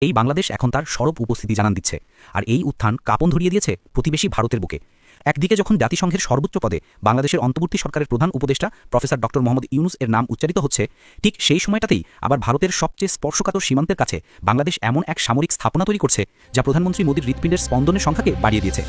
এই বাংলাদেশ এখন তার সরব উপস্থিতি জানান দিচ্ছে, আর এই উত্থান কাঁপন ধরিয়ে দিয়েছে প্রতিবেশী ভারতের বুকে। একদিকে যখন জাতিসংঘের সর্বোচ্চ পদে বাংলাদেশের অন্তর্বর্তী সরকারের প্রধান উপদেষ্টা প্রফেসর ডক্টর মোহাম্মদ ইউনুস এর নাম উচ্চারিত হচ্ছে, ঠিক সেই সময়টাতেই আবার ভারতের সবচেয়ে স্পর্শকাতর সীমান্তের কাছে বাংলাদেশ এমন এক সামরিক স্থাপনা তৈরি করছে যা প্রধানমন্ত্রী মোদীর হৃৎপিণ্ডের স্পন্দনের সংখ্যাকে বাড়িয়ে দিয়েছে।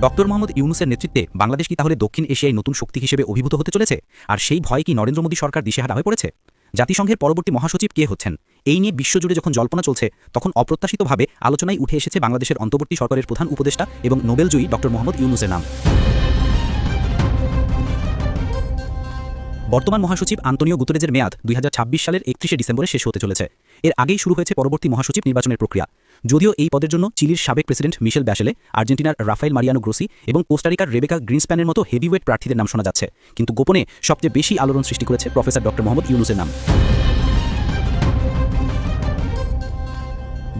ডক্টর মোহাম্মদ ইউনুসের নেতৃত্বে বাংলাদেশ কি তাহলে দক্ষিণ এশিয়ায় নতুন শক্তি হিসেবে অভিভূত হতে চলেছে? আর সেই ভয় কি নরেন্দ্র মোদী সরকার দিশেহারা হয়ে পড়েছে? জাতিসংঘের পরবর্তী মহাসচিব কে হচ্ছেন, এই নিয়ে বিশ্বজুড়ে যখন জল্পনা চলছে, তখন অপ্রত্যাশিতভাবে আলোচনায় উঠে এসেছে বাংলাদেশের অন্তর্বর্তী সরকারের প্রধান উপদেষ্টা এবং নোবেলজয়ী ডক্টর মোহাম্মদ ইউনুসের নাম। বর্তমান মহাসচিব আন্তোনিও গুতেরেজের মেয়াদ 2026 সালের 31শে ডিসেম্বরে শেষ হতে চলেছে। এর আগেই শুরু হয়েছে পরবর্তী মহাসচিব নির্বাচনের প্রক্রিয়া। যদিও এই পদের জন্য চিলির সাবেক প্রেসিডেন্ট মিশেল ব্যাশেলে, আর্জেন্টিনার রাফায়েল মারিয়ানো গ্রোসি এবং কোস্টারিকার রেবেকা গ্রিনস্প্যানের মতো হেভিওয়েট প্রার্থীদের নাম শোনা যাচ্ছে, কিন্তু গোপনে সবচেয়ে বেশি আলোড়ন সৃষ্টি করেছে প্রফেসর ডক্টর মোহাম্মদ ইউনুসের নাম।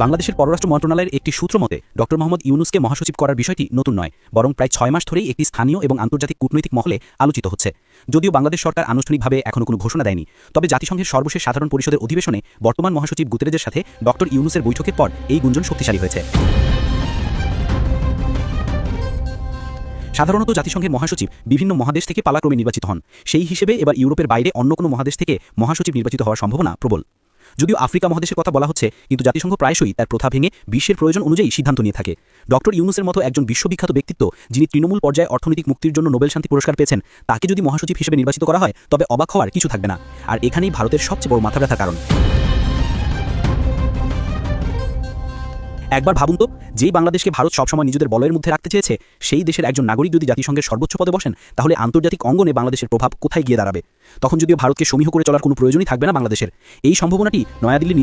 বাংলাদেশের পররাষ্ট্র মন্ত্রণালয়ের একটি সূত্র মতে ডক্টর মোহাম্মদ ইউনুসকে মহাসচিব করার বিষয়টি নতুন নয়, বরং প্রায় 6 মাস ধরেই একটি স্থানীয় এবং আন্তর্জাতিক কূটনৈতিক মহলে আলোচিত হচ্ছে। যদিও বাংলাদেশ সরকার আনুষ্ঠানিকভাবে এখনও কোনো ঘোষণা দেয়নি, তবে জাতিসংঘের সর্বশেষ সাধারণ পরিষদের অধিবেশনে বর্তমান মহাসচিব গুতেরেজের সাথে ডক্টর ইউনুসের বৈঠকের পর এই গুঞ্জন শক্তিশালী হয়েছে। সাধারণত জাতিসংঘের মহাসচিব বিভিন্ন মহাদেশ থেকে পালাক্রমে নির্বাচিত হন, সেই হিসেবে এবার ইউরোপের বাইরে অন্য কোনো মহাদেশ থেকে মহাসচিব নির্বাচিত হওয়ার সম্ভাবনা প্রবল। যদিও আফ্রিকা মহাদেশের কথা বলা হচ্ছে, কিন্তু জাতিসংঘ প্রায়শই তার প্রথা ভেঙে বিশ্বের প্রয়োজন অনুযায়ী সিদ্ধান্ত নিয়ে থাকে। ডক্টর ইউনুসের মতো একজন বিশ্ববিখ্যাত ব্যক্তিত্ব, যিনি তৃণমূল পর্যায়ে অর্থনৈতিক মুক্তির জন্য নোবেল শান্তি পুরস্কার পেয়েছেন, তাকে যদি মহাসচিব হিসেবে নির্বাচিত করা হয় তবে অবাক হওয়ার কিছু থাকবে না। আর এখানেই ভারতের সবচেয়ে বড় মাথাব্যথার কারণ। একবার ভাবুন তো, যেই বাংলাদেশকে ভারত সবসময় নিজেদের বলয়ের মধ্যে রাখতে চেয়েছে, সেই দেশের একজন নাগরিক যদি জাতিসংঘের সর্বোচ্চ পদে বসেন, তাহলে আন্তর্জাতিক অঙ্গনে বাংলাদেশের প্রভাব কোথায় গিয়ে দাঁড়াবে? তখন যদিও ভারতকে সমীহ করে চলার কোনো প্রয়োজনই থাকবে না বাংলাদেশের। এই সম্ভাবনাটি নয়াদিল্লি